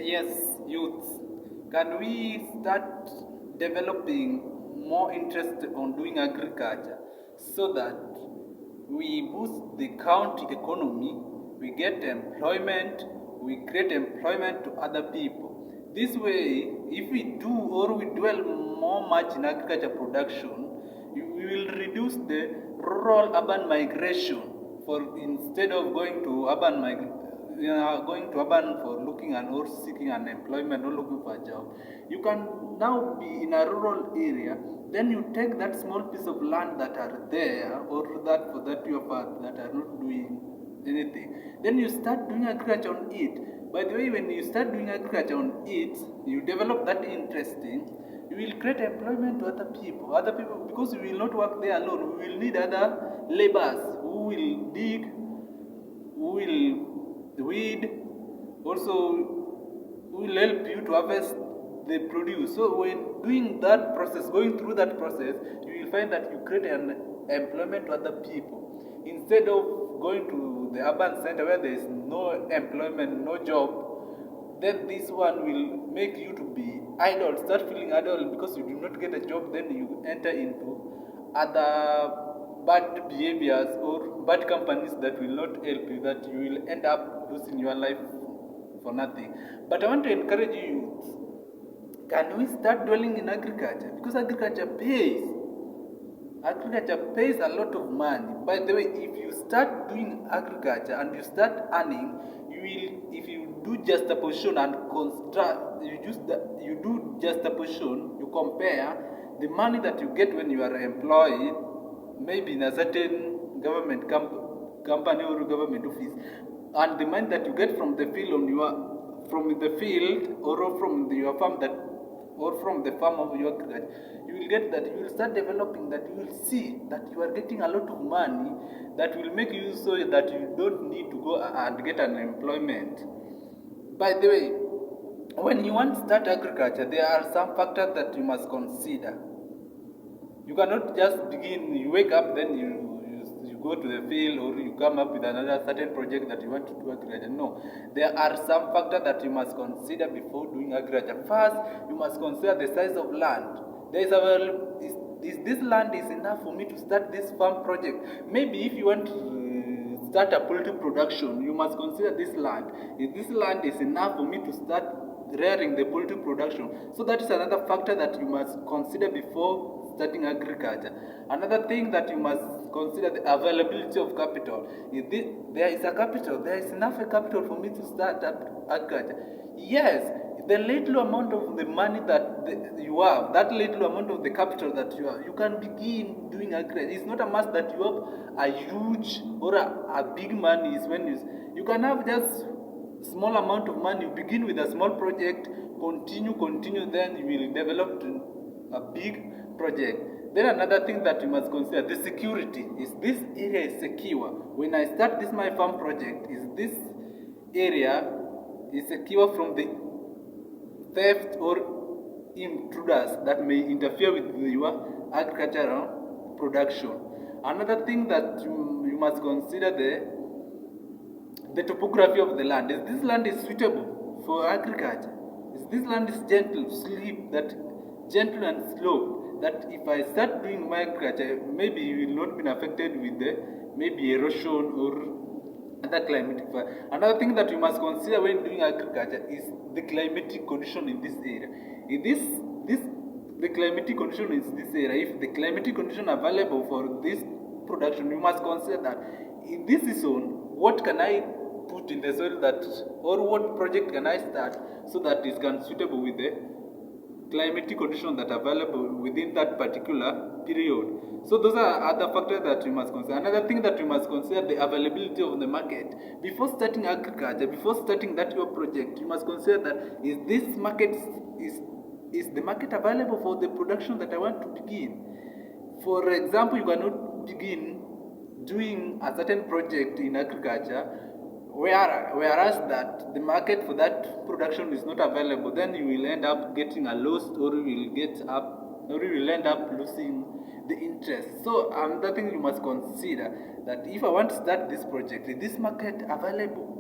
Yes, youth. Can we start developing more interest on doing agriculture so that we boost the county economy, we get employment, we create employment to other people. This way, if we do or we dwell more much in agriculture production, we will reduce the rural urban migration for instead of going to urban migration going to urban for looking and or seeking an employment or looking for a job. You can now be in a rural area, then you take that small piece of land that are there or that for that your part that are not doing anything. Then you start doing agriculture on it. By the way, when you start doing agriculture on it, you develop that interesting, you will create employment to other people because we will not work there alone. We will need other laborers who will dig, who will weed, also will help you to harvest the produce. So when doing that process, going through that process, you will find that you create an employment to other people. Instead of going to the urban center where there is no employment, no job, then this one will make you to be idle, start feeling idle because you do not get a job, then you enter into other bad behaviors or bad companies that will not help you, that you will end up losing your life for nothing. But I want to encourage you, can we start dwelling in agriculture? Because agriculture pays. Agriculture pays a lot of money. By the way, if you start doing agriculture and you start earning, you will, if you do juxtaposition and construct, you do juxtaposition, you compare the money that you get when you are employed, maybe in a certain government company or government office, and the money that you get from the field on your from the field or from your farm that or from the farm of your agriculture, you will get that, you will start developing that, you will see that you are getting a lot of money that will make you so that you don't need to go and get an employment. By the way, when you want to start agriculture, there are some factors that you must consider. You cannot just begin, you wake up, then you go to the field or you come up with another certain project that you want to do agriculture. No, there are some factors that you must consider before doing agriculture. First, you must consider the size of land. There is is this land is enough for me to start this farm project? Maybe if you want to start a poultry production, you must consider this land. If this land is enough for me to start rearing the poultry production. So that is another factor that you must consider before starting agriculture. Another thing that you must consider the availability of capital. If there is a capital, there is enough capital for me to start agriculture. Yes, the little amount of the money that you have, that little amount of the capital that you have, you can begin doing agriculture. It's not a must that you have a huge or a big money. Is when you can have just small amount of money. You begin with a small project, continue, then you will develop to a big project. Then another thing that you must consider, the security. Is this area is secure? When I start this my farm project, is this area is secure from the theft or intruders that may interfere with your agricultural production? Another thing that you must consider the topography of the land. Is this land is suitable for agriculture? Is this land is gentle, gentle and slope, that if I start doing my agriculture, maybe you will not be affected with the maybe erosion or other climatic factor. Another thing that you must consider when doing agriculture is the climatic condition in this area. If the climatic condition is this area, if the climatic condition available for this production, you must consider that in this season, what can I put in the soil that, or what project can I start so that it can suitable with the climatic conditions that are available within that particular period. So those are other factors that you must consider. Another thing that you must consider, the availability of the market. Before starting agriculture, before starting that your project, you must consider that is this market is the market available for the production that I want to begin. For example, you cannot begin doing a certain project in agriculture whereas that the market for that production is not available, then you will end up getting a loss, or you will end up losing the interest. So another thing you must consider, that if I want to start this project, is this market available?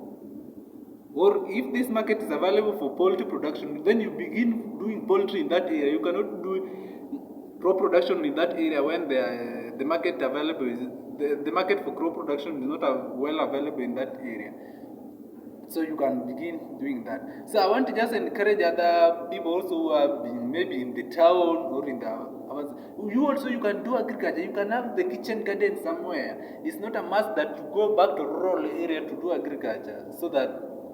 Or if this market is available for poultry production, then you begin doing poultry in that area. You cannot do crop production in that area when the market available is the market for crop production is not well available in that area. So you can begin doing that. So I want to just encourage other people also who have been maybe in the town or in the you also you can do agriculture. You can have the kitchen garden somewhere. It's not a must that you go back to rural area to do agriculture. So that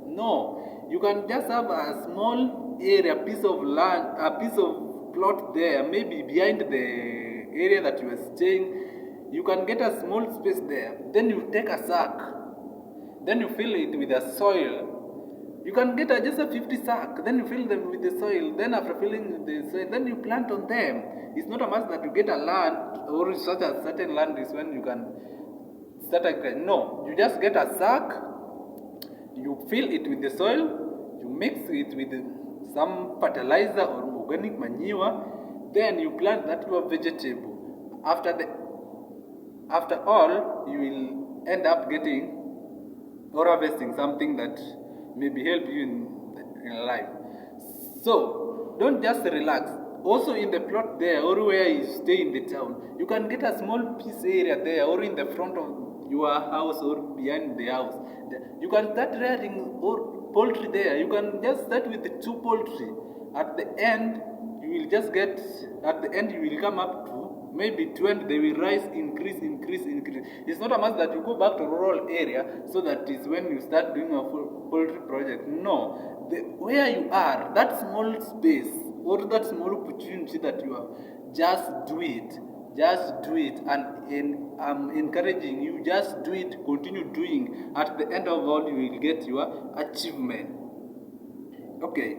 no, you can just have a small area, piece of land, a piece of plot there, maybe behind the area that you are staying. You can get a small space there. Then you take a sack. Then you fill it with the soil. You can get just a 50 sack. Then you fill them with the soil. Then after filling the soil, then you plant on them. It's not a must that you get a land or such a certain land is when you can start agriculture. No, you just get a sack. You fill it with the soil. You mix it with some fertilizer or organic manure. Then you plant that your vegetable. After all, you will end up getting or harvesting something that maybe help you in life. So don't just relax. Also in the plot there or where you stay in the town, you can get a small piece area there or in the front of your house or behind the house. You can start rearing or poultry there. You can just start with the 2 poultry. At the end, you will come up to maybe 20, they will rise, increase. It's not a must that you go back to rural area so that is when you start doing a poultry project. No, where you are, that small space or that small opportunity that you have, just do it. Just do it, and I'm encouraging you, just do it, continue doing. At the end of all, you will get your achievement. Okay.